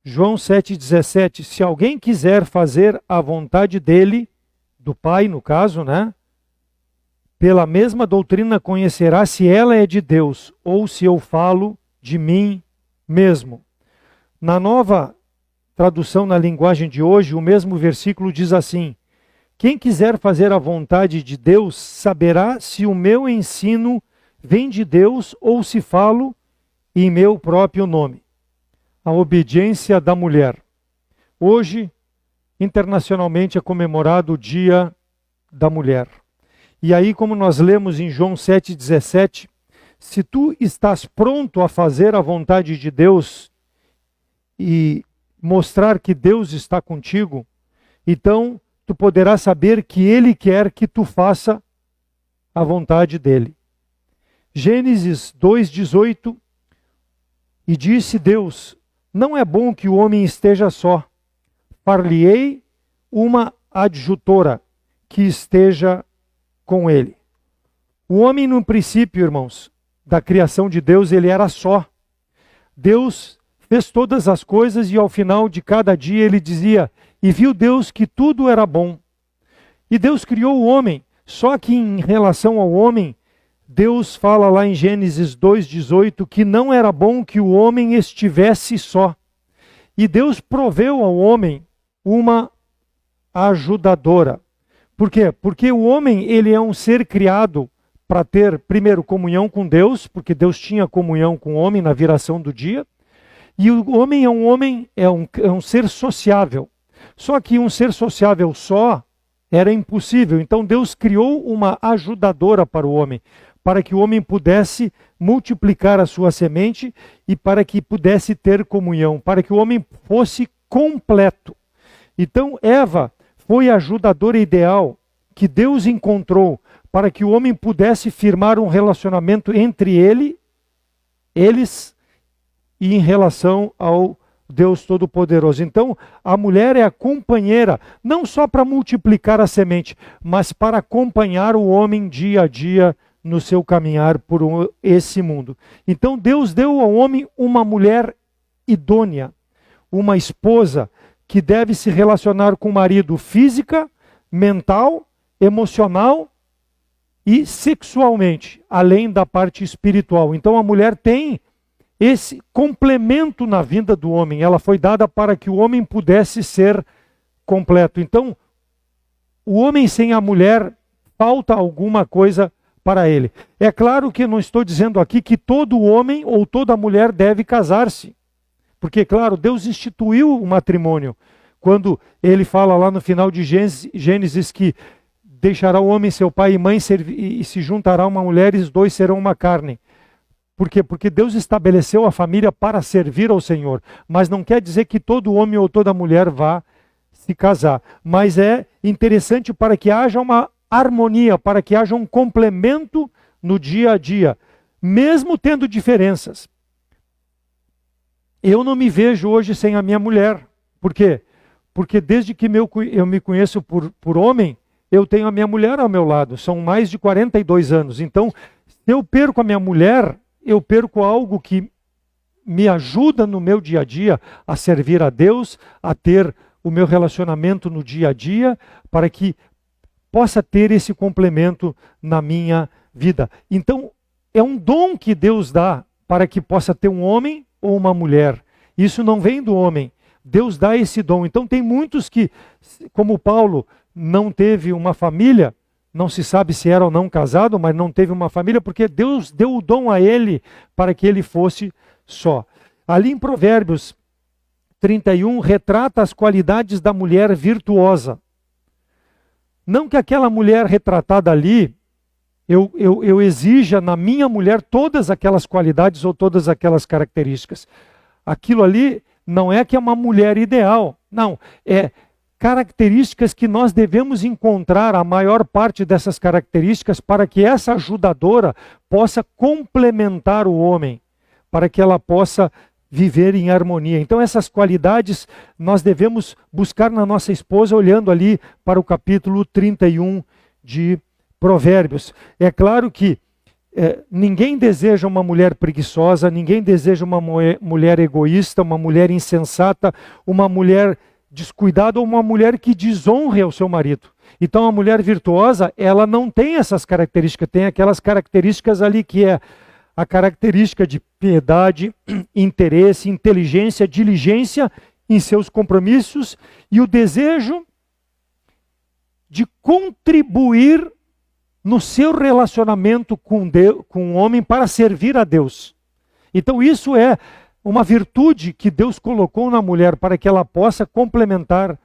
João 7,17, se alguém quiser fazer a vontade dele, do Pai no caso, né? Pela mesma doutrina conhecerá se ela é de Deus ou se eu falo de mim mesmo. Na nova tradução na linguagem de hoje, o mesmo versículo diz assim: quem quiser fazer a vontade de Deus saberá se o meu ensino vem de Deus ou se falo em meu próprio nome. A obediência da mulher. Hoje, internacionalmente, é comemorado o Dia da Mulher. E aí, como nós lemos em João 7,17, se tu estás pronto a fazer a vontade de Deus e mostrar que Deus está contigo, então tu poderás saber que Ele quer que tu faça a vontade dEle. Gênesis 2,18, e disse Deus, não é bom que o homem esteja só, far-lhe-ei uma adjutora que esteja com ele. O homem, no princípio, irmãos, da criação de Deus, ele era só. Deus fez todas as coisas e ao final de cada dia ele dizia, e viu Deus que tudo era bom. E Deus criou o homem, só que em relação ao homem, Deus fala lá em Gênesis 2,18 que não era bom que o homem estivesse só. E Deus proveu ao homem uma ajudadora. Por quê? Porque o homem, ele é um ser criado para ter, primeiro, comunhão com Deus, porque Deus tinha comunhão com o homem na viração do dia. E o homem é um ser sociável. Só que um ser sociável só era impossível. Então Deus criou uma ajudadora para o homem, para que o homem pudesse multiplicar a sua semente e para que pudesse ter comunhão, para que o homem fosse completo. Então Eva foi a ajudadora ideal que Deus encontrou para que o homem pudesse firmar um relacionamento entre eles e em relação ao Deus Todo-Poderoso. Então, a mulher é a companheira, não só para multiplicar a semente, mas para acompanhar o homem dia a dia no seu caminhar por esse mundo. Então, Deus deu ao homem uma mulher idônea, uma esposa que deve se relacionar com o marido física, mental, emocional e sexualmente, além da parte espiritual. Então a mulher tem esse complemento na vida do homem. Ela foi dada para que o homem pudesse ser completo. Então, o homem sem a mulher, falta alguma coisa para ele. É claro que eu não estou dizendo aqui que todo homem ou toda mulher deve casar-se. Porque, claro, Deus instituiu o matrimônio. Quando ele fala lá no final de Gênesis que deixará o homem seu pai e mãe e se juntará uma mulher e os dois serão uma carne. Por quê? Porque Deus estabeleceu a família para servir ao Senhor. Mas não quer dizer que todo homem ou toda mulher vá se casar. Mas é interessante para que haja uma harmonia, para que haja um complemento no dia a dia, mesmo tendo diferenças. Eu não me vejo hoje sem a minha mulher. Por quê? Porque desde que eu me conheço por homem, eu tenho a minha mulher ao meu lado. São mais de 42 anos. Então, se eu perco a minha mulher, eu perco algo que me ajuda no meu dia a dia a servir a Deus, a ter o meu relacionamento no dia a dia, para que possa ter esse complemento na minha vida. Então, é um dom que Deus dá para que possa ter um homem ou uma mulher. Isso não vem do homem. Deus dá esse dom. Então tem muitos que, como Paulo, não teve uma família, não se sabe se era ou não casado, mas não teve uma família, porque Deus deu o dom a ele para que ele fosse só. Ali em Provérbios 31, retrata as qualidades da mulher virtuosa. Não que aquela mulher retratada ali, eu exija na minha mulher todas aquelas qualidades ou todas aquelas características. Aquilo ali não é que é uma mulher ideal, não, é características que nós devemos encontrar, a maior parte dessas características, para que essa ajudadora possa complementar o homem, para que ela possa viver em harmonia. Então essas qualidades nós devemos buscar na nossa esposa, olhando ali para o capítulo 31 de Provérbios. É claro que ninguém deseja uma mulher preguiçosa, ninguém deseja uma mulher egoísta, uma mulher insensata, uma mulher descuidada ou uma mulher que desonre ao seu marido. Então a mulher virtuosa, ela não tem essas características, tem aquelas características ali que é a característica de piedade, interesse, inteligência, diligência em seus compromissos e o desejo de contribuir no seu relacionamento com o homem para servir a Deus. Então isso é uma virtude que Deus colocou na mulher para que ela possa complementar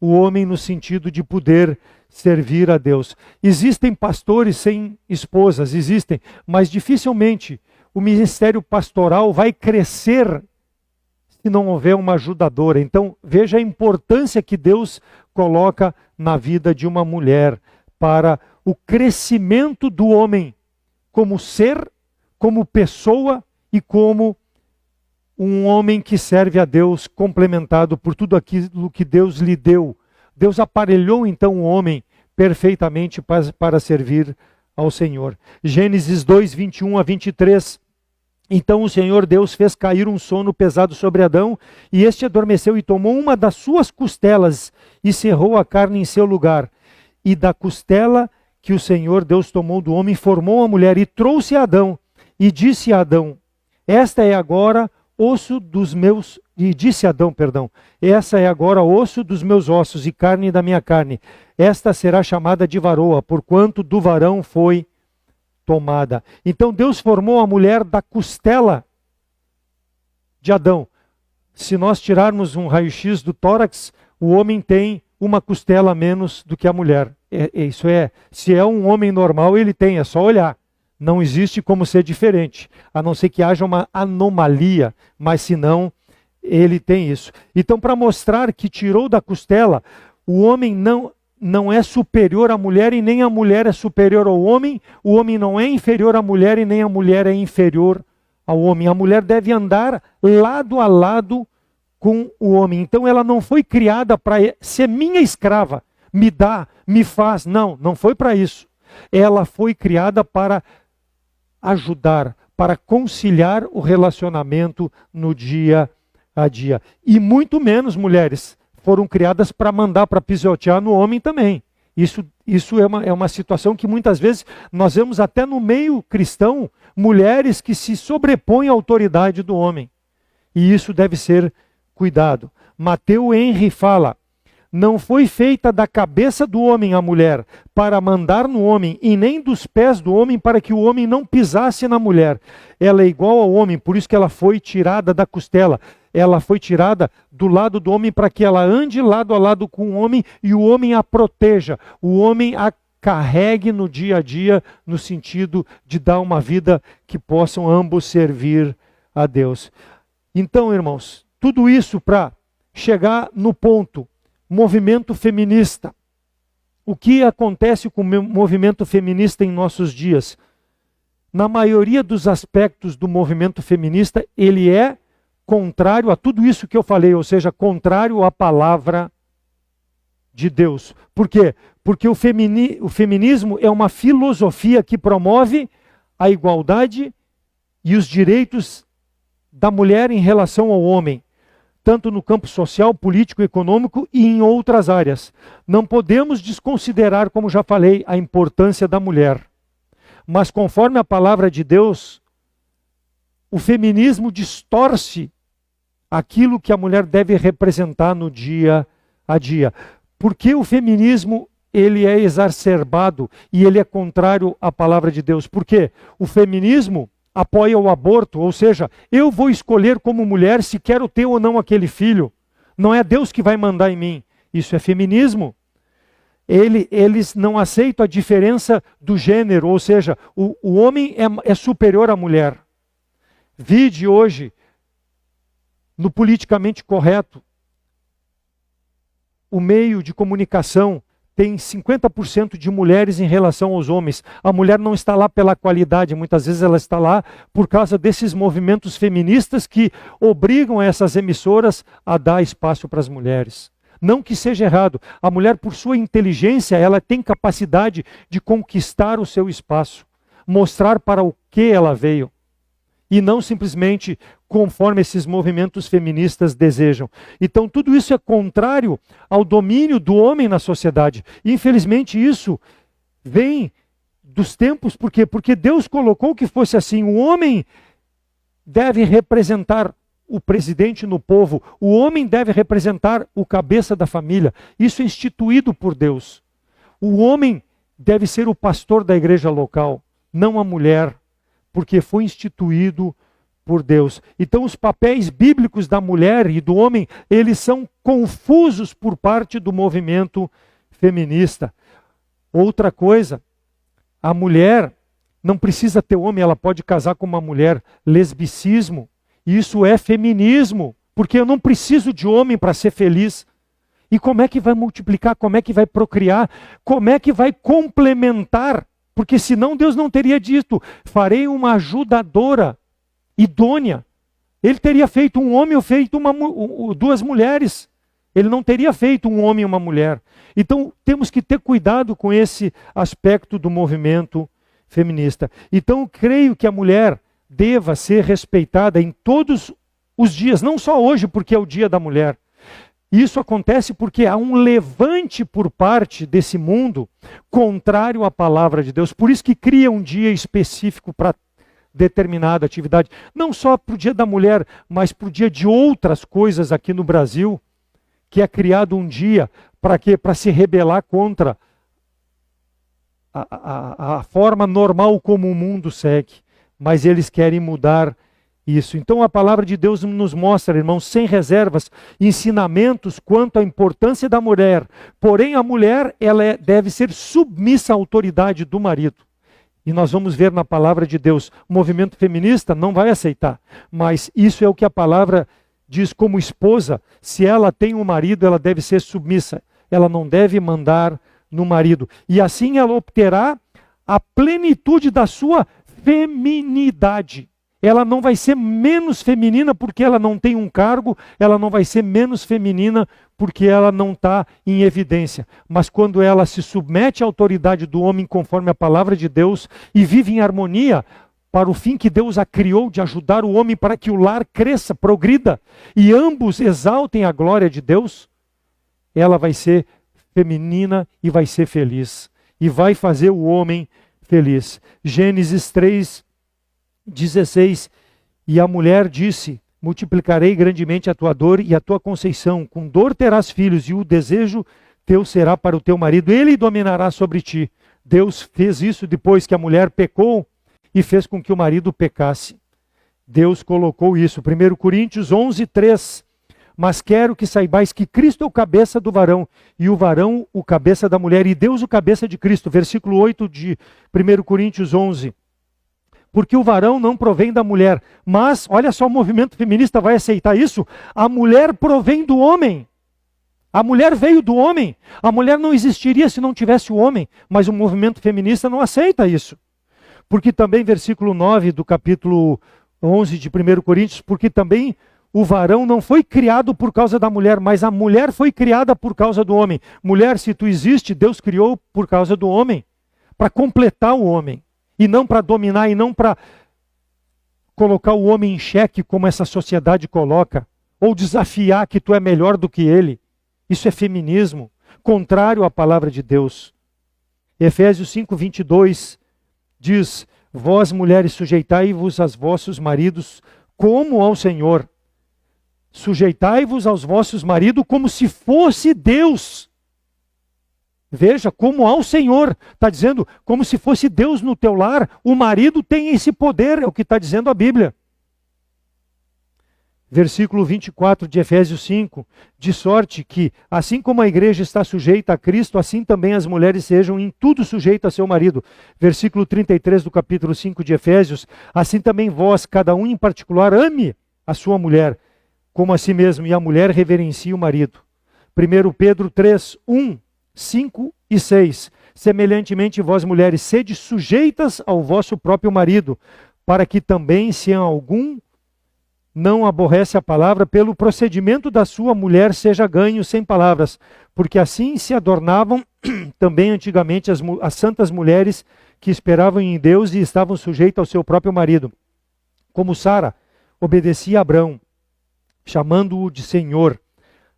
o homem no sentido de poder servir a Deus. Existem pastores sem esposas, existem, mas dificilmente o ministério pastoral vai crescer se não houver uma ajudadora. Então veja a importância que Deus coloca na vida de uma mulher para o crescimento do homem como ser, como pessoa e como um homem que serve a Deus, complementado por tudo aquilo que Deus lhe deu. Deus aparelhou então o homem perfeitamente para servir ao Senhor. Gênesis 2, 21 a 23. Então o Senhor Deus fez cair um sono pesado sobre Adão, e este adormeceu e tomou uma das suas costelas e cerrou a carne em seu lugar. E da costela que o Senhor Deus tomou do homem, formou a mulher e trouxe a Adão, e disse a Adão, esta é agora osso dos meus, e disse Adão, perdão, essa é agora osso dos meus ossos e carne da minha carne. Esta será chamada de varoa, porquanto do varão foi tomada. Então Deus formou a mulher da costela de Adão. Se nós tirarmos um raio-x do tórax, o homem tem uma costela a menos do que a mulher. Isso é, se é um homem normal, ele tem, é só olhar. Não existe como ser diferente, a não ser que haja uma anomalia, mas se não, ele tem isso. Então, para mostrar que tirou da costela, o homem não é superior à mulher e nem a mulher é superior ao homem, o homem não é inferior à mulher e nem a mulher é inferior ao homem. A mulher deve andar lado a lado com o homem. Então ela não foi criada para ser minha escrava, me dá, me faz. Não, não foi para isso. Ela foi criada para ajudar, para conciliar o relacionamento no dia a dia. E muito menos mulheres foram criadas para mandar, para pisotear no homem também. Isso é uma situação que muitas vezes nós vemos até no meio cristão, mulheres que se sobrepõem à autoridade do homem. E isso deve ser cuidado. Mateu Henry fala, não foi feita da cabeça do homem a mulher para mandar no homem, e nem dos pés do homem para que o homem não pisasse na mulher. Ela é igual ao homem, por isso que ela foi tirada da costela. Ela foi tirada do lado do homem para que ela ande lado a lado com o homem e o homem a proteja. O homem a carregue no dia a dia, no sentido de dar uma vida que possam ambos servir a Deus. Então, irmãos, tudo isso para chegar no ponto, movimento feminista. O que acontece com o movimento feminista em nossos dias? Na maioria dos aspectos do movimento feminista, ele é contrário a tudo isso que eu falei, ou seja, contrário à palavra de Deus. Por quê? Porque o feminismo é uma filosofia que promove a igualdade e os direitos da mulher em relação ao homem, tanto no campo social, político, econômico e em outras áreas. Não podemos desconsiderar, como já falei, a importância da mulher. Mas conforme a palavra de Deus, o feminismo distorce aquilo que a mulher deve representar no dia a dia. Porque o feminismo ele é exacerbado e ele é contrário à palavra de Deus. Por quê? O feminismo apoia o aborto, ou seja, eu vou escolher como mulher se quero ter ou não aquele filho. Não é Deus que vai mandar em mim. Isso é feminismo. Eles não aceitam a diferença do gênero, ou seja, o homem é superior à mulher. Vide hoje, no politicamente correto, o meio de comunicação tem 50% de mulheres em relação aos homens. A mulher não está lá pela qualidade, muitas vezes ela está lá por causa desses movimentos feministas que obrigam essas emissoras a dar espaço para as mulheres. Não que seja errado. A mulher, por sua inteligência, ela tem capacidade de conquistar o seu espaço. mostrar para o que ela veio. E não simplesmente conforme esses movimentos feministas desejam. Então tudo isso é contrário ao domínio do homem na sociedade. E, infelizmente isso vem dos tempos, por quê? Porque Deus colocou que fosse assim. O homem deve representar o presidente no povo, o homem deve representar o cabeça da família. Isso é instituído por Deus. O homem deve ser o pastor da igreja local, não a mulher, porque foi instituído por Deus. Então os papéis bíblicos da mulher e do homem, eles são confusos por parte do movimento feminista. Outra coisa, a mulher não precisa ter homem, ela pode casar com uma mulher. Lesbicismo, isso é feminismo, porque eu não preciso de homem para ser feliz. E como é que vai multiplicar? Como é que vai procriar? Como é que vai complementar? Porque senão Deus não teria dito, farei uma ajudadora idônea. Ele teria feito um homem ou feito duas mulheres. Ele não teria feito um homem e uma mulher. Então temos que ter cuidado com esse aspecto do movimento feminista. Então creio que a mulher deva ser respeitada em todos os dias, não só hoje, porque é o dia da mulher. Isso acontece porque há um levante por parte desse mundo contrário à palavra de Deus. Por isso que cria um dia específico para determinada atividade. Não só para o dia da mulher, mas para o dia de outras coisas aqui no Brasil, que é criado um dia para quê? Para se rebelar contra a forma normal como o mundo segue. Mas eles querem mudar isso. Então a palavra de Deus nos mostra, irmãos, sem reservas, ensinamentos quanto à importância da mulher. Porém, a mulher deve ser submissa à autoridade do marido. E nós vamos ver na palavra de Deus, o movimento feminista não vai aceitar. Mas isso é o que a palavra diz como esposa. Se ela tem um marido, ela deve ser submissa. Ela não deve mandar no marido. E assim ela obterá a plenitude da sua feminidade. Ela não vai ser menos feminina porque ela não tem um cargo, ela não vai ser menos feminina porque ela não está em evidência. Mas quando ela se submete à autoridade do homem conforme a palavra de Deus e vive em harmonia para o fim que Deus a criou de ajudar o homem para que o lar cresça, progrida e ambos exaltem a glória de Deus, ela vai ser feminina e vai ser feliz. E vai fazer o homem feliz. Gênesis 3:16, e a mulher disse, multiplicarei grandemente a tua dor e a tua conceição, com dor terás filhos, e o desejo teu será para o teu marido, ele dominará sobre ti. Deus fez isso depois que a mulher pecou e fez com que o marido pecasse. Deus colocou isso. 1 Coríntios 11:3, mas quero que saibais que Cristo é o cabeça do varão, e o varão o cabeça da mulher, e Deus o cabeça de Cristo. Versículo 8 de 1 Coríntios 11. Porque o varão não provém da mulher, mas, olha só, o movimento feminista vai aceitar isso, a mulher provém do homem. A mulher veio do homem. A mulher não existiria se não tivesse o homem, mas o movimento feminista não aceita isso. Porque também, versículo 9 do capítulo 11 de 1 Coríntios, porque também o varão não foi criado por causa da mulher, mas a mulher foi criada por causa do homem. Mulher, se tu existe, Deus criou por causa do homem, para completar o homem. E não para dominar, e não para colocar o homem em xeque, como essa sociedade coloca, ou desafiar que tu é melhor do que ele. Isso é feminismo, contrário à palavra de Deus. Efésios 5:22 diz, vós mulheres sujeitai-vos aos vossos maridos como ao Senhor. Sujeitai-vos aos vossos maridos como se fosse Deus. Veja, como ao Senhor, está dizendo, como se fosse Deus no teu lar, o marido tem esse poder, é o que está dizendo a Bíblia. Versículo 24 de Efésios 5, de sorte que, assim como a igreja está sujeita a Cristo, assim também as mulheres sejam em tudo sujeitas a seu marido. Versículo 33 do capítulo 5 de Efésios, assim também vós, cada um em particular, ame a sua mulher, como a si mesmo, e a mulher reverencie o marido. 1 Pedro 3, 1, 5 e 6. Semelhantemente, vós mulheres, sede sujeitas ao vosso próprio marido, para que também, se algum não aborrece a palavra, pelo procedimento da sua mulher seja ganho sem palavras, porque assim se adornavam também antigamente as santas mulheres que esperavam em Deus e estavam sujeitos ao seu próprio marido. Como Sara obedecia a Abrão, chamando-o de Senhor,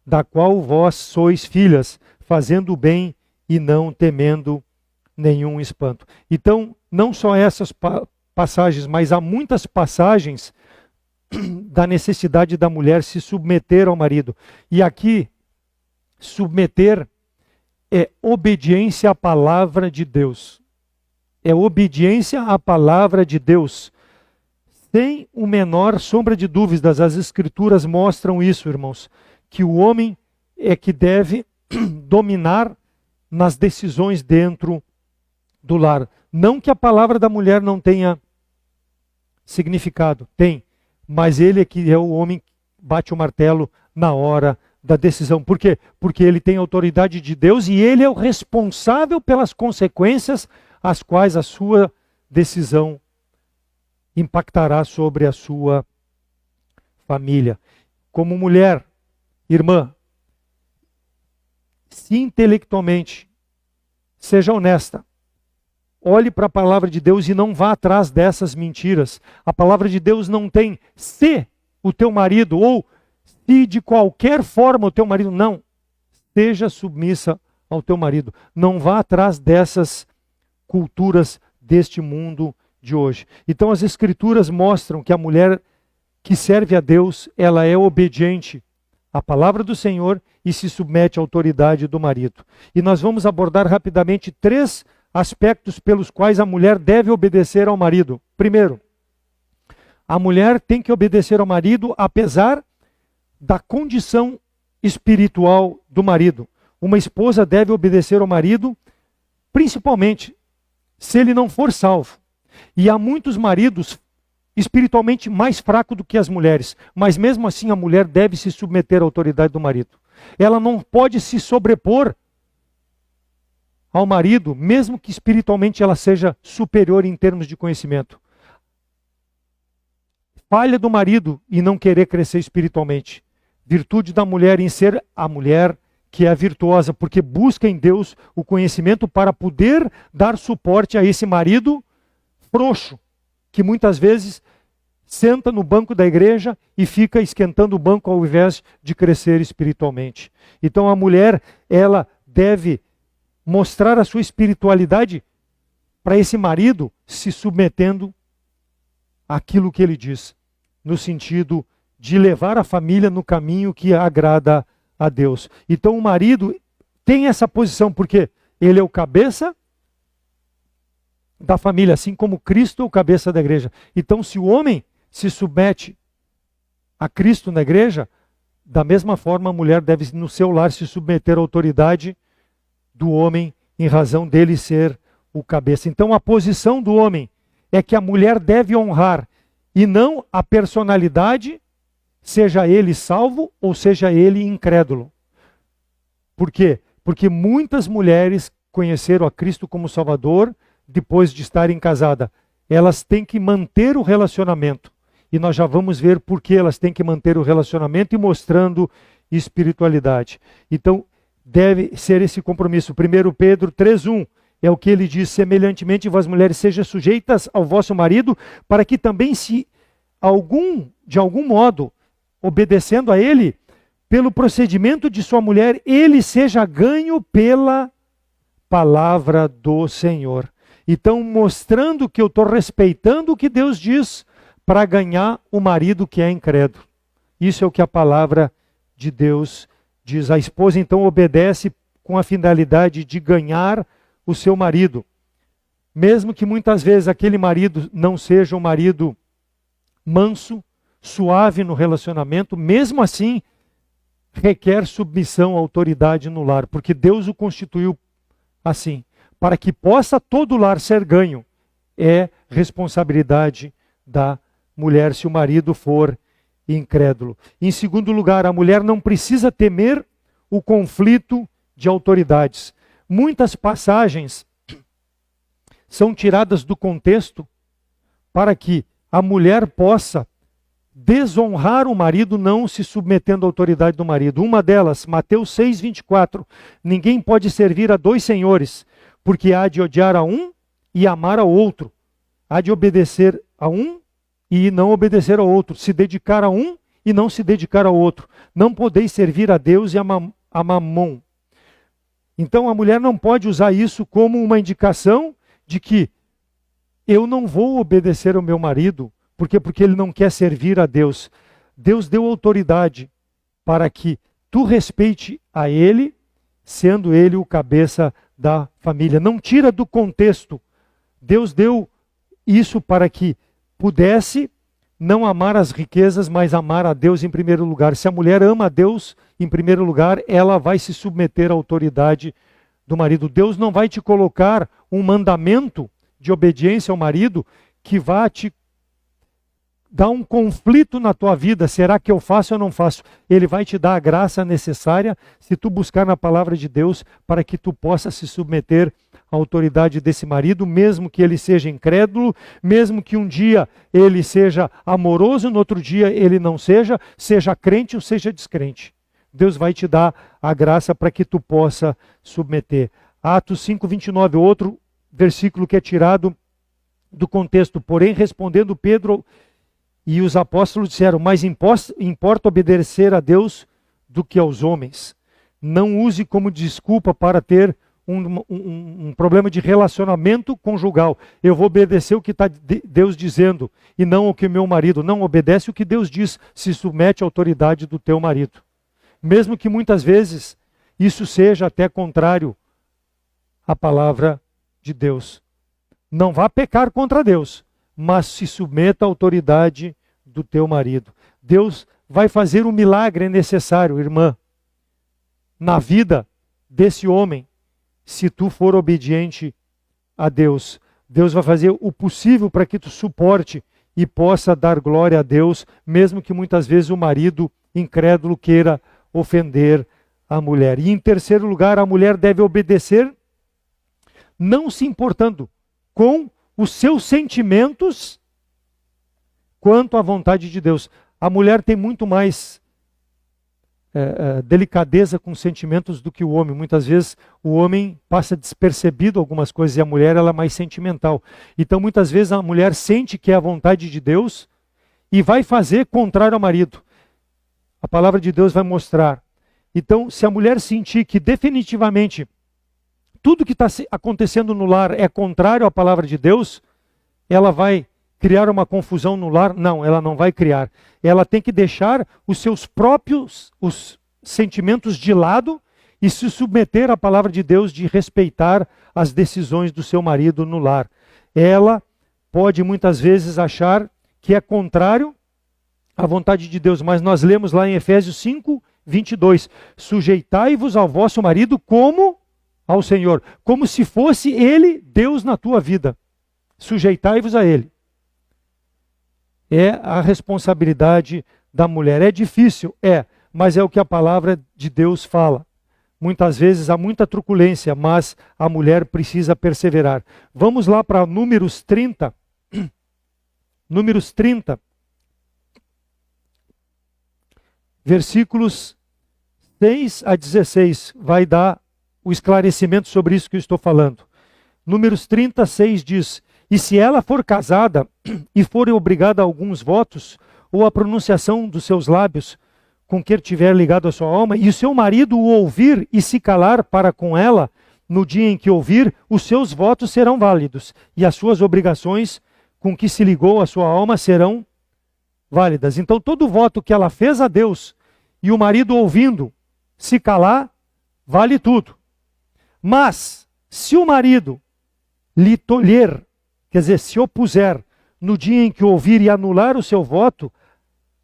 da qual vós sois filhas, fazendo o bem e não temendo nenhum espanto. Então, não só essas passagens, mas há muitas passagens da necessidade da mulher se submeter ao marido. E aqui, submeter é obediência à palavra de Deus. É obediência à palavra de Deus. Sem o menor sombra de dúvidas, as Escrituras mostram isso, irmãos, que o homem é que deve dominar nas decisões dentro do lar. Não que a palavra da mulher não tenha significado, tem, mas ele é que é o homem que bate o martelo na hora da decisão. Por quê? Porque ele tem autoridade de Deus e ele é o responsável pelas consequências as quais a sua decisão impactará sobre a sua família. Como mulher, irmã, se intelectualmente seja honesta, olhe para a palavra de Deus e não vá atrás dessas mentiras. A palavra de Deus não tem se o teu marido ou se de qualquer forma o teu marido, não. Seja submissa ao teu marido. Não vá atrás dessas culturas deste mundo de hoje. Então as Escrituras mostram que a mulher que serve a Deus, ela é obediente à palavra do Senhor e se submete à autoridade do marido. E nós vamos abordar rapidamente 3 aspectos pelos quais a mulher deve obedecer ao marido. Primeiro, a mulher tem que obedecer ao marido apesar da condição espiritual do marido. Uma esposa deve obedecer ao marido, principalmente se ele não for salvo. E há muitos maridos espiritualmente mais fracos do que as mulheres, mas mesmo assim a mulher deve se submeter à autoridade do marido. Ela não pode se sobrepor ao marido, mesmo que espiritualmente ela seja superior em termos de conhecimento. Falha do marido em não querer crescer espiritualmente. Virtude da mulher em ser a mulher que é virtuosa, porque busca em Deus o conhecimento para poder dar suporte a esse marido frouxo, que muitas vezes senta no banco da igreja e fica esquentando o banco ao invés de crescer espiritualmente. Então a mulher, ela deve mostrar a sua espiritualidade para esse marido, se submetendo àquilo que ele diz, no sentido de levar a família no caminho que agrada a Deus. Então o marido tem essa posição, porque ele é o cabeça da família, assim como Cristo é o cabeça da igreja. Então se o homem se submete a Cristo na igreja, da mesma forma a mulher deve no seu lar se submeter à autoridade do homem em razão dele ser o cabeça. Então a posição do homem é que a mulher deve honrar e não a personalidade, seja ele salvo ou seja ele incrédulo. Por quê? Porque muitas mulheres conheceram a Cristo como Salvador depois de estarem casadas. Elas têm que manter o relacionamento. E nós já vamos ver por que elas têm que manter o relacionamento e mostrando espiritualidade. Então, deve ser esse compromisso. 1 Pedro 3,1 é o que ele diz: semelhantemente, vós mulheres, sejam sujeitas ao vosso marido, para que também, se de algum modo, obedecendo a ele, pelo procedimento de sua mulher, ele seja ganho pela palavra do Senhor. Então, mostrando que eu estou respeitando o que Deus diz para ganhar o marido que é incrédulo. Isso é o que a palavra de Deus diz. A esposa, então, obedece com a finalidade de ganhar o seu marido. Mesmo que muitas vezes aquele marido não seja um marido manso, suave no relacionamento, mesmo assim, requer submissão à autoridade no lar, porque Deus o constituiu assim. Para que possa todo o lar ser ganho, é responsabilidade da mulher, se o marido for incrédulo. Em segundo lugar, a mulher não precisa temer o conflito de autoridades. Muitas passagens são tiradas do contexto para que a mulher possa desonrar o marido não se submetendo à autoridade do marido. Uma delas, Mateus 6,24. Ninguém pode servir a 2 senhores, porque há de odiar a um e amar ao outro. Há de obedecer a um e não obedecer ao outro. Se dedicar a um e não se dedicar ao outro. Não podeis servir a Deus e a Mamon. Então a mulher não pode usar isso como uma indicação de que eu não vou obedecer ao meu marido, porque ele não quer servir a Deus. Deus deu autoridade para que tu respeite a ele, sendo ele o cabeça da família. Não tira do contexto. Deus deu isso para que pudesse não amar as riquezas, mas amar a Deus em primeiro lugar. Se a mulher ama a Deus em primeiro lugar, ela vai se submeter à autoridade do marido. Deus não vai te colocar um mandamento de obediência ao marido que vá te dar um conflito na tua vida. Será que eu faço ou não faço? Ele vai te dar a graça necessária se tu buscar na palavra de Deus para que tu possa se submeter à autoridade desse marido, mesmo que ele seja incrédulo, mesmo que um dia ele seja amoroso, no outro dia ele não seja, seja crente ou seja descrente. Deus vai te dar a graça para que tu possa submeter. Atos 5:29, outro versículo que é tirado do contexto. Porém, respondendo Pedro e os apóstolos disseram, mais importa obedecer a Deus do que aos homens. Não use como desculpa para ter um problema de relacionamento conjugal. Eu vou obedecer o que está Deus dizendo e não o que meu marido. Não obedece o que Deus diz, se submete à autoridade do teu marido. Mesmo que muitas vezes isso seja até contrário à palavra de Deus. Não vá pecar contra Deus, mas se submeta à autoridade do teu marido. Deus vai fazer o milagre necessário, irmã, na vida desse homem, se tu for obediente a Deus. Deus vai fazer o possível para que tu suporte e possa dar glória a Deus, mesmo que muitas vezes o marido incrédulo queira ofender a mulher. E em terceiro lugar, a mulher deve obedecer, não se importando com os seus sentimentos quanto à vontade de Deus. A mulher tem muito mais delicadeza com sentimentos do que o homem. Muitas vezes o homem passa despercebido algumas coisas e a mulher ela é mais sentimental. Então muitas vezes a mulher sente que é a vontade de Deus e vai fazer contrário ao marido. A palavra de Deus vai mostrar. Então, se a mulher sentir que definitivamente tudo que está acontecendo no lar é contrário à palavra de Deus, ela vai criar uma confusão no lar? Não, ela não vai criar. Ela tem que deixar os seus próprios sentimentos de lado e se submeter à palavra de Deus de respeitar as decisões do seu marido no lar. Ela pode muitas vezes achar que é contrário à vontade de Deus, mas nós lemos lá em Efésios 5:22, sujeitai-vos ao vosso marido como ao Senhor, como se fosse ele Deus na tua vida. Sujeitai-vos a ele. É a responsabilidade da mulher. É difícil? É, mas é o que a palavra de Deus fala. Muitas vezes há muita truculência, mas a mulher precisa perseverar. Vamos lá para Números 30. Números 30. Versículos 6 a 16. Vai dar o esclarecimento sobre isso que eu estou falando. Números 36 diz, e se ela for casada e for obrigada a alguns votos, ou a pronunciação dos seus lábios, com que tiver ligado a sua alma, e o seu marido o ouvir e se calar para com ela, no dia em que ouvir, os seus votos serão válidos, e as suas obrigações com que se ligou a sua alma serão válidas. Então todo voto que ela fez a Deus, e o marido ouvindo se calar, vale tudo. Mas, se o marido lhe tolher, quer dizer, se opuser no dia em que ouvir e anular o seu voto,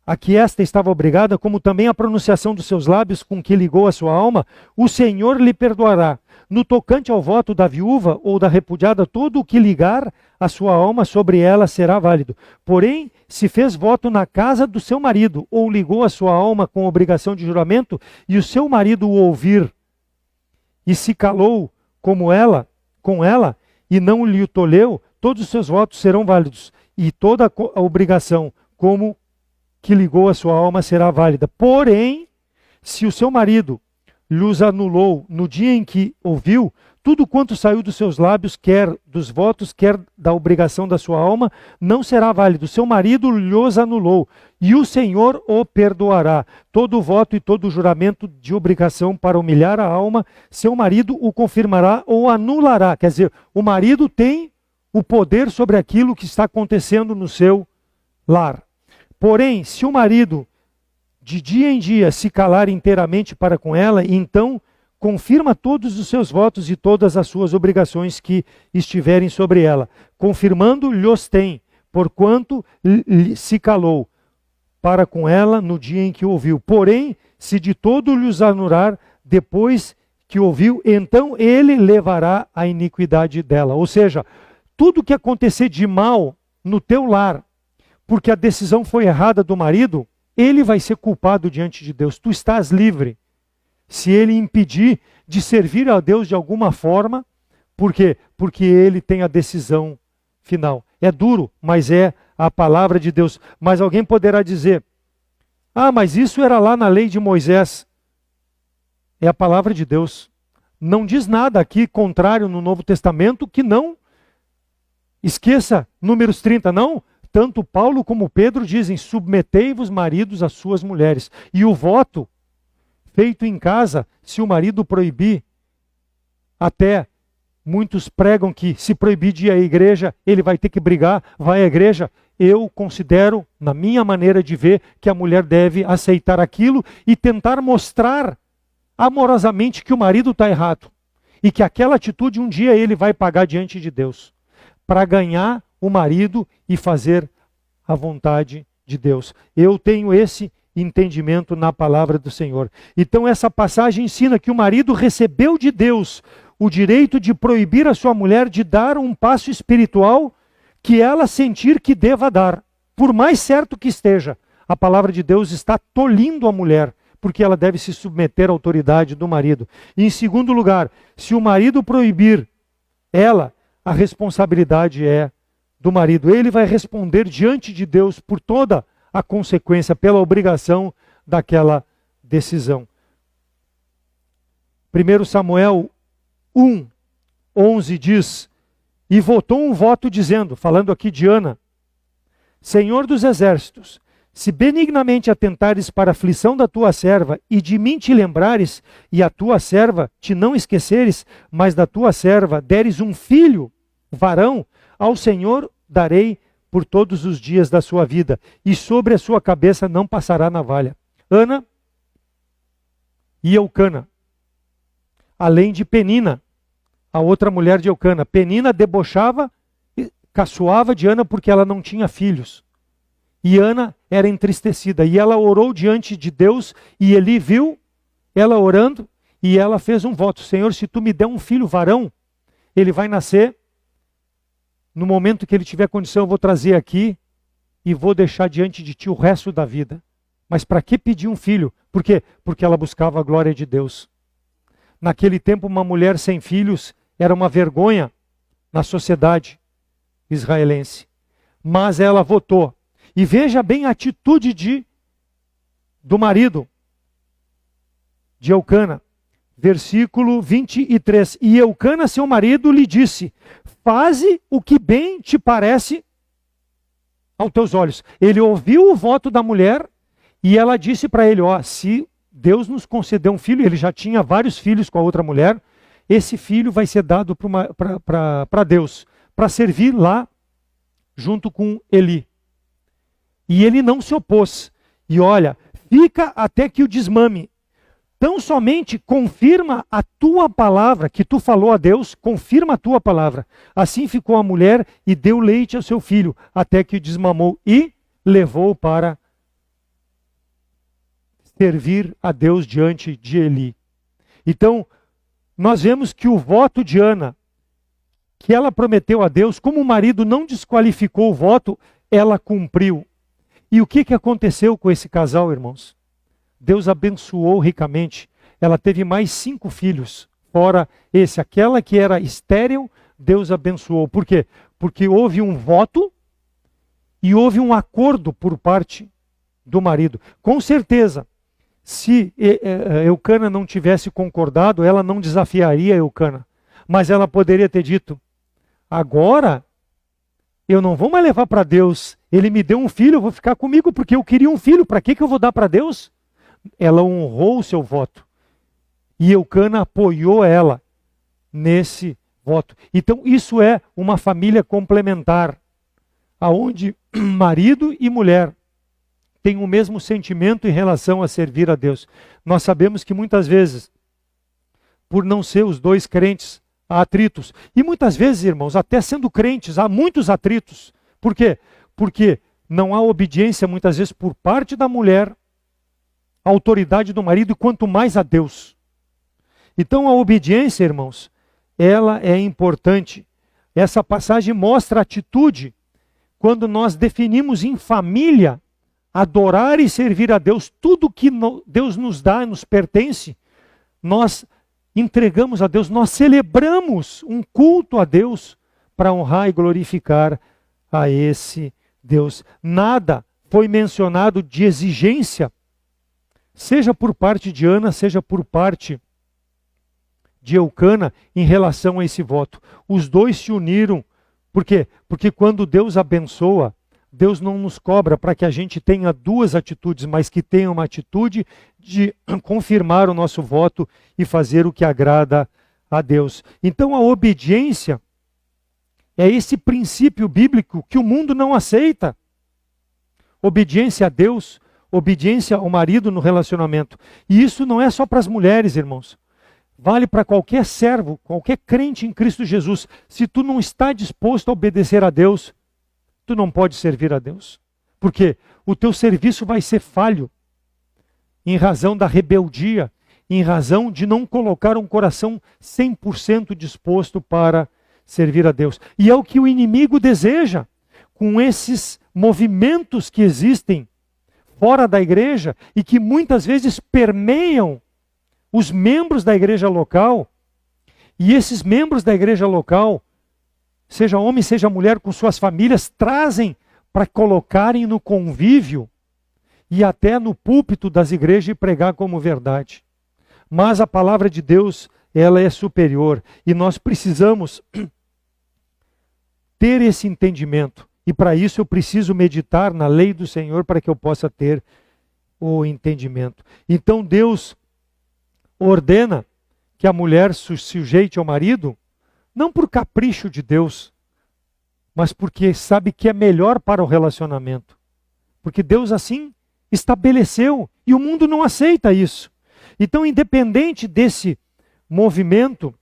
a que esta estava obrigada, como também a pronunciação dos seus lábios com que ligou a sua alma, o Senhor lhe perdoará. No tocante ao voto da viúva ou da repudiada, todo o que ligar a sua alma sobre ela será válido. Porém, se fez voto na casa do seu marido, ou ligou a sua alma com obrigação de juramento, e o seu marido o ouvir, e se calou com ela, e não lhe tolheu, todos os seus votos serão válidos, e toda a obrigação como que ligou a sua alma será válida. Porém, se o seu marido lhes anulou no dia em que ouviu, tudo quanto saiu dos seus lábios, quer dos votos, quer da obrigação da sua alma, não será válido. Seu marido lhos anulou, e o Senhor o perdoará. Todo voto e todo juramento de obrigação para humilhar a alma, seu marido o confirmará ou anulará. Quer dizer, o marido tem o poder sobre aquilo que está acontecendo no seu lar. Porém, se o marido de dia em dia se calar inteiramente para com ela, então confirma todos os seus votos e todas as suas obrigações que estiverem sobre ela. Confirmando, lhos tem, porquanto se calou para com ela no dia em que ouviu. Porém, se de todo lhes anular, depois que ouviu, então ele levará a iniquidade dela. Ou seja, tudo que acontecer de mal no teu lar, porque a decisão foi errada do marido, ele vai ser culpado diante de Deus. Tu estás livre. Se ele impedir de servir a Deus de alguma forma, por quê? Porque ele tem a decisão final. É duro, mas é a palavra de Deus. Mas alguém poderá dizer, mas isso era lá na lei de Moisés. É a palavra de Deus. Não diz nada aqui contrário no Novo Testamento que não esqueça Números 30, não. Tanto Paulo como Pedro dizem, submetei-vos maridos às suas mulheres. E o voto feito em casa, se o marido proibir, até muitos pregam que se proibir de ir à igreja, ele vai ter que brigar, vai à igreja. Eu considero, na minha maneira de ver, que a mulher deve aceitar aquilo e tentar mostrar amorosamente que o marido está errado. E que aquela atitude um dia ele vai pagar diante de Deus. Para ganhar o marido e fazer a vontade de Deus. Eu tenho esse entendimento na palavra do Senhor. Então essa passagem ensina que o marido recebeu de Deus o direito de proibir a sua mulher de dar um passo espiritual que ela sentir que deva dar. Por mais certo que esteja, a palavra de Deus está tolhindo a mulher, porque ela deve se submeter à autoridade do marido. E em segundo lugar, se o marido proibir ela, a responsabilidade é do marido. Ele vai responder diante de Deus por toda a consequência, pela obrigação daquela decisão. 1 Samuel 1:11 diz, e votou um voto dizendo, falando aqui de Ana, Senhor dos exércitos, se benignamente atentares para a aflição da tua serva, e de mim te lembrares, e a tua serva te não esqueceres, mas da tua serva deres um filho, varão, ao Senhor darei por todos os dias da sua vida, e sobre a sua cabeça não passará navalha. Ana e Eucana, além de Penina, a outra mulher de Eucana. Penina debochava, caçoava de Ana porque ela não tinha filhos. E Ana era entristecida, e ela orou diante de Deus, e Eli viu ela orando, e ela fez um voto, Senhor, se tu me der um filho varão, ele vai nascer, no momento que ele tiver condição eu vou trazer aqui, e vou deixar diante de ti o resto da vida. Mas para que pedir um filho? Por quê? Porque ela buscava a glória de Deus. Naquele tempo uma mulher sem filhos era uma vergonha na sociedade israelense. Mas ela votou. E veja bem a atitude do marido, de Eucana. Versículo 23. E Eucana, seu marido, lhe disse, faze o que bem te parece aos teus olhos. Ele ouviu o voto da mulher e ela disse para ele, se Deus nos concedeu um filho, ele já tinha vários filhos com a outra mulher, esse filho vai ser dado para Deus, para servir lá junto com Eli. E ele não se opôs. E olha, fica até que o desmame. Tão somente confirma a tua palavra, que tu falou a Deus, confirma a tua palavra. Assim ficou a mulher e deu leite ao seu filho, até que o desmamou e levou para servir a Deus diante de Eli. Então, nós vemos que o voto de Ana, que ela prometeu a Deus, como o marido não desqualificou o voto, ela cumpriu. E o que aconteceu com esse casal, irmãos? Deus abençoou ricamente. Ela teve mais 5 filhos, fora esse. Aquela que era estéril, Deus abençoou. Por quê? Porque houve um voto e houve um acordo por parte do marido. Com certeza, se Eucana não tivesse concordado, ela não desafiaria Eucana. Mas ela poderia ter dito: agora eu não vou mais levar para Deus. Ele me deu um filho, eu vou ficar comigo porque eu queria um filho. Para que eu vou dar para Deus? Ela honrou o seu voto. E Eucana apoiou ela nesse voto. Então isso é uma família complementar, aonde marido e mulher têm o mesmo sentimento em relação a servir a Deus. Nós sabemos que muitas vezes, por não ser os dois crentes, há atritos. E muitas vezes, irmãos, até sendo crentes, há muitos atritos. Por quê? Porque não há obediência muitas vezes por parte da mulher à autoridade do marido, e quanto mais a Deus. Então a obediência, irmãos, ela é importante. Essa passagem mostra a atitude quando nós definimos em família adorar e servir a Deus. Tudo que Deus nos dá, nos pertence, nós entregamos a Deus, nós celebramos um culto a Deus para honrar e glorificar a esse Deus. Nada foi mencionado de exigência, seja por parte de Ana, seja por parte de Eucana, em relação a esse voto. Os dois se uniram. Por quê? Porque quando Deus abençoa, Deus não nos cobra para que a gente tenha duas atitudes, mas que tenha uma atitude de confirmar o nosso voto e fazer o que agrada a Deus. Então a obediência é esse princípio bíblico que o mundo não aceita. Obediência a Deus, obediência ao marido no relacionamento. E isso não é só para as mulheres, irmãos. Vale para qualquer servo, qualquer crente em Cristo Jesus. Se tu não está disposto a obedecer a Deus, tu não pode servir a Deus. Porque o teu serviço vai ser falho em razão da rebeldia, em razão de não colocar um coração 100% disposto para servir a Deus. E é o que o inimigo deseja com esses movimentos que existem fora da igreja e que muitas vezes permeiam os membros da igreja local. E esses membros da igreja local, seja homem, seja mulher, com suas famílias, trazem para colocarem no convívio e até no púlpito das igrejas e pregar como verdade. Mas a palavra de Deus, ela é superior e nós precisamos ter esse entendimento. E para isso eu preciso meditar na lei do Senhor para que eu possa ter o entendimento. Então Deus ordena que a mulher se sujeite ao marido, não por capricho de Deus, mas porque sabe que é melhor para o relacionamento. Porque Deus assim estabeleceu e o mundo não aceita isso. Então, independente desse movimento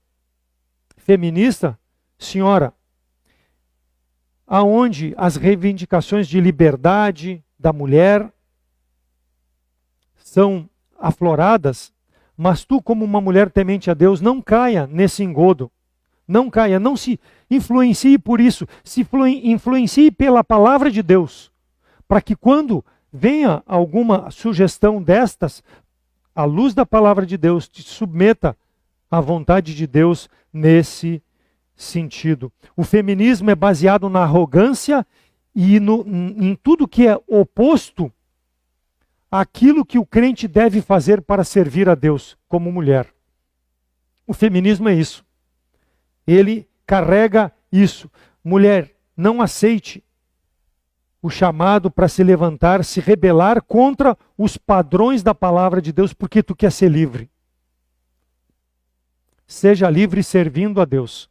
feminista, senhora, aonde as reivindicações de liberdade da mulher são afloradas, mas tu, como uma mulher temente a Deus, não caia nesse engodo. Não caia, não se influencie por isso. Se influencie pela palavra de Deus. Para que quando venha alguma sugestão destas, à luz da palavra de Deus, te submeta à vontade de Deus nesse sentido. O feminismo é baseado na arrogância e em tudo que é oposto àquilo que o crente deve fazer para servir a Deus como mulher. O feminismo é isso. Ele carrega isso. Mulher, não aceite o chamado para se levantar, se rebelar contra os padrões da palavra de Deus, porque tu quer ser livre. Seja livre servindo a Deus.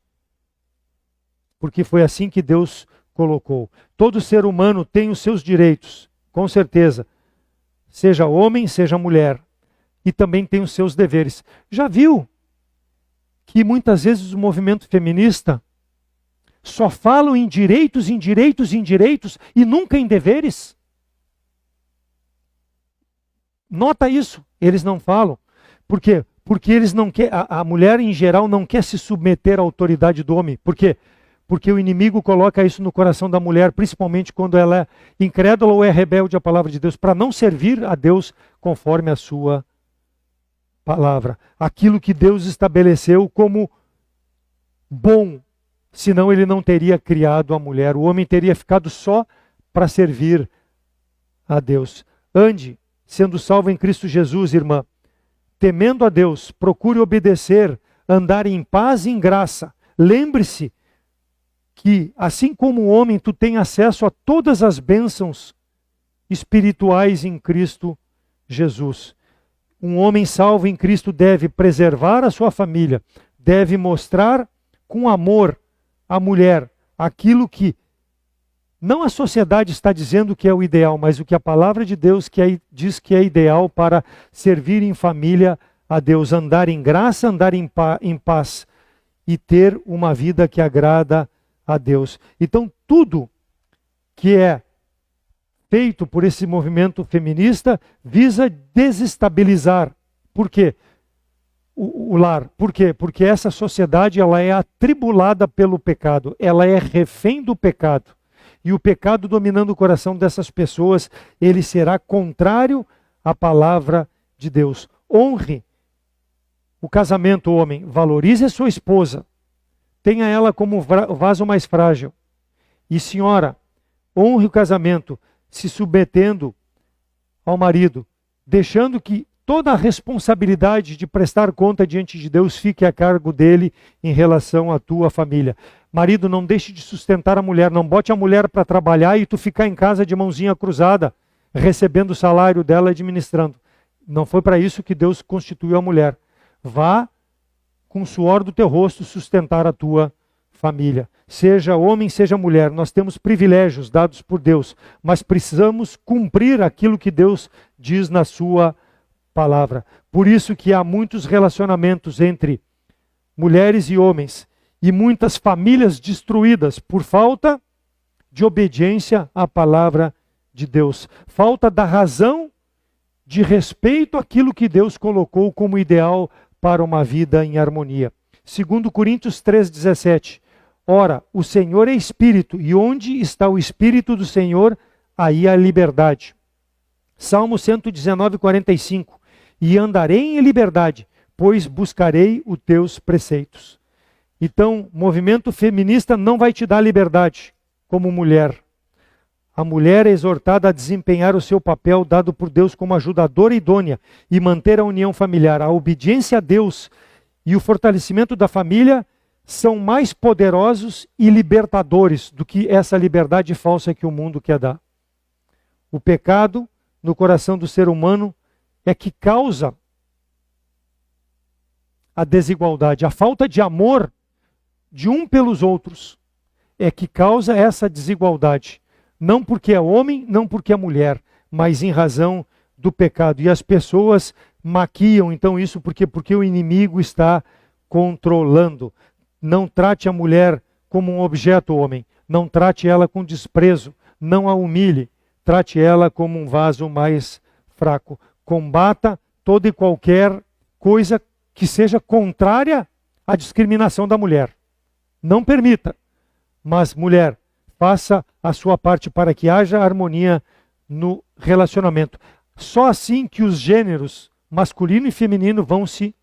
Porque foi assim que Deus colocou. Todo ser humano tem os seus direitos, com certeza. Seja homem, seja mulher. E também tem os seus deveres. Já viu que muitas vezes o movimento feminista só falam em direitos, em direitos, em direitos e nunca em deveres? Nota isso, eles não falam. Por quê? Porque eles não querem, a mulher em geral não quer se submeter à autoridade do homem. Por quê? Porque o inimigo coloca isso no coração da mulher, principalmente quando ela é incrédula ou é rebelde à palavra de Deus, para não servir a Deus conforme a sua palavra. Aquilo que Deus estabeleceu como bom, senão ele não teria criado a mulher. O homem teria ficado só para servir a Deus. Ande, sendo salvo em Cristo Jesus, irmã, temendo a Deus, procure obedecer, andar em paz e em graça. Lembre-se que, assim como o homem, tu tem acesso a todas as bênçãos espirituais em Cristo Jesus. Um homem salvo em Cristo deve preservar a sua família, deve mostrar com amor à mulher aquilo que não a sociedade está dizendo que é o ideal, mas o que a palavra de Deus diz que é ideal para servir em família a Deus, andar em graça, andar em paz e ter uma vida que agrada a Deus. Então, tudo que é feito por esse movimento feminista visa desestabilizar. Por quê? O lar. Por quê? Porque essa sociedade ela é atribulada pelo pecado, ela é refém do pecado. E o pecado dominando o coração dessas pessoas, ele será contrário à palavra de Deus. Honre o casamento, homem. Valorize a sua esposa. Tenha ela como o vaso mais frágil. E senhora, honre o casamento, se submetendo ao marido, deixando que toda a responsabilidade de prestar conta diante de Deus fique a cargo dele em relação à tua família. Marido, não deixe de sustentar a mulher, não bote a mulher para trabalhar e tu ficar em casa de mãozinha cruzada, recebendo o salário dela e administrando. Não foi para isso que Deus constituiu a mulher. Vá com o suor do teu rosto sustentar a tua família. Seja homem, seja mulher, nós temos privilégios dados por Deus, mas precisamos cumprir aquilo que Deus diz na sua palavra. Por isso que há muitos relacionamentos entre mulheres e homens e muitas famílias destruídas por falta de obediência à palavra de Deus. Falta da razão de respeito àquilo que Deus colocou como ideal para uma vida em harmonia. 2 Coríntios 3,17. Ora, o Senhor é Espírito, e onde está o Espírito do Senhor, aí há liberdade. Salmo 119:45. E andarei em liberdade, pois buscarei os teus preceitos. Então, o movimento feminista não vai te dar liberdade como mulher. A mulher é exortada a desempenhar o seu papel dado por Deus como ajudadora idônea e manter a união familiar. A obediência a Deus e o fortalecimento da família são mais poderosos e libertadores do que essa liberdade falsa que o mundo quer dar. O pecado no coração do ser humano é que causa a desigualdade. A falta de amor de um pelos outros é que causa essa desigualdade. Não porque é homem, não porque é mulher, mas em razão do pecado. E as pessoas maquiam então isso porque o inimigo está controlando. Não trate a mulher como um objeto, homem. Não trate ela com desprezo. Não a humilhe. Trate ela como um vaso mais fraco. Combata toda e qualquer coisa que seja contrária à discriminação da mulher. Não permita. Mas, mulher, faça a sua parte para que haja harmonia no relacionamento. Só assim que os gêneros masculino e feminino vão se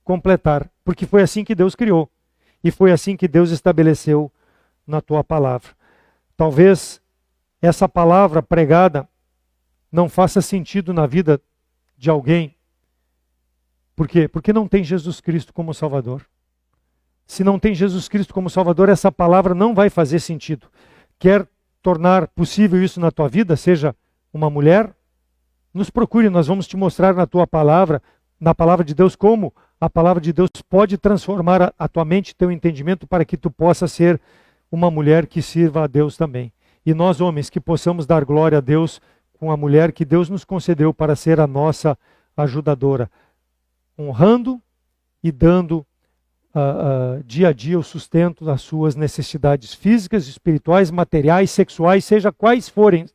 completar. Porque foi assim que Deus criou. E foi assim que Deus estabeleceu na tua palavra. Talvez essa palavra pregada não faça sentido na vida de alguém. Por quê? Porque não tem Jesus Cristo como Salvador. Se não tem Jesus Cristo como Salvador, essa palavra não vai fazer sentido. Quer tornar possível isso na tua vida, seja uma mulher, nos procure, nós vamos te mostrar na tua palavra, na palavra de Deus, como a palavra de Deus pode transformar a tua mente, teu entendimento, para que tu possa ser uma mulher que sirva a Deus também. E nós, homens, que possamos dar glória a Deus com a mulher que Deus nos concedeu para ser a nossa ajudadora, honrando e dando dia a dia o sustento das suas necessidades físicas, espirituais, materiais, sexuais, seja quais forem.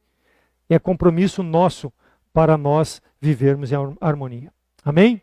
É compromisso nosso para nós vivermos em harmonia. Amém?